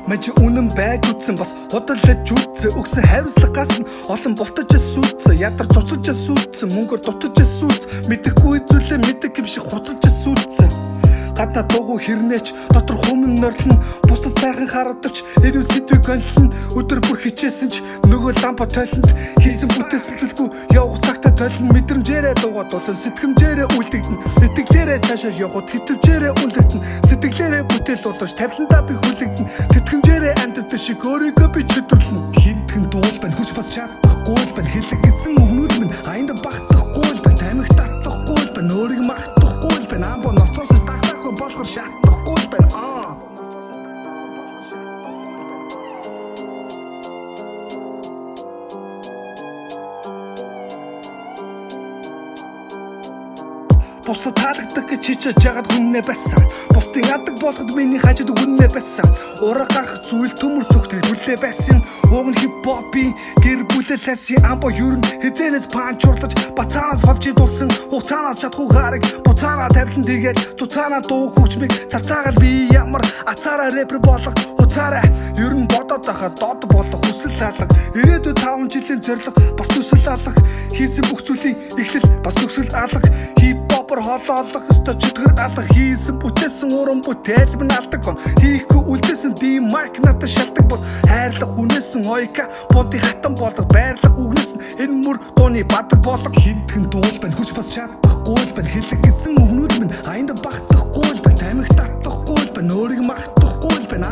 Мажи үнэн байж үтсэн бас удалж үтсэн өгсөн хариуцлагаас нь олон бутаж сүйтсэн ядар цуцаж сүйтсэн мөнгөөр дутаж сүйтсэн мэдэхгүй зүйлээ мэддэг юм шиг хуцаж сүйтсэн гадна дуугүй хэрнээч дотор хүмүүн норлон бусдад сайхан харагдавч эрүүл сэдвийг онлон өдөр бүр хичээсэн ч нөгөө лампа тойлонд хийсэн бүтээсэн зүйлгүй явах цагтаа тойлон мэдрэмжээрээ дуугаад болон сэтгэмжээрээ үлдэгдэн итгэлээрээ цаашаа явхад хитвчээрээ үлдэгдэн сэтгэлээрээ бүтээл удаж тавиландаа би хүлэгдэн тэтгэмжээрээ амьддаг шиг өөрийгөө би чөтөрлөн хинтгэн дуул байна хүч бас чадахгүй л байна хэлэг гэсэн өгнүүд минь аянда багтахгүй л байна тамиг татахгүй л байна өөрийг магтахгүй л байна амбо ноцоос болохоор шатахгүй л байна Бусдад таалагддаг гэж хичээж ягаад хүннээ байсан бусдын ядаг болгоход миний хажууд үннээ байсан ураг гарах зүйл төмөр сүхтэй хүлээ байсан уг нь хипхопын гэр бүлэлээс амбо ерөн хизэнээс панчурлаж бацаанаас ховж идулсан хуцаанаас чадахгүй гараг буцаанаа тавилан тэгээд цуцаанаа дуу хөгжмийг царцаагаал би ямар ацаараа рэпер болох хуцаараа ерөн бодоод байхад дод болох хүсэл алга ирээдүйд 5 жилийн зорилго бас төсөл алга хийсэн бүх зүйлийн эхлэл бас төгсөл алга хипхопор хоолоолох ёстой чөтгөр алга хийсэн бүтээсэн уран бүтээл минь алдаг гон хийхгүй үлдээсэн ди майк надад шалтгаан бол хайрлах хүнээсэн ойка бонти хатан болдог байрлах үгнээс энэ мөр дууны бадаг болог хинтгэн дуул байна хүч бас чадахгүй л байна хэлэг гэсэн өгнүүд минь аянда багтахгүй л байна тамиг татахгүй л байна өөрийг магтахгүй л байна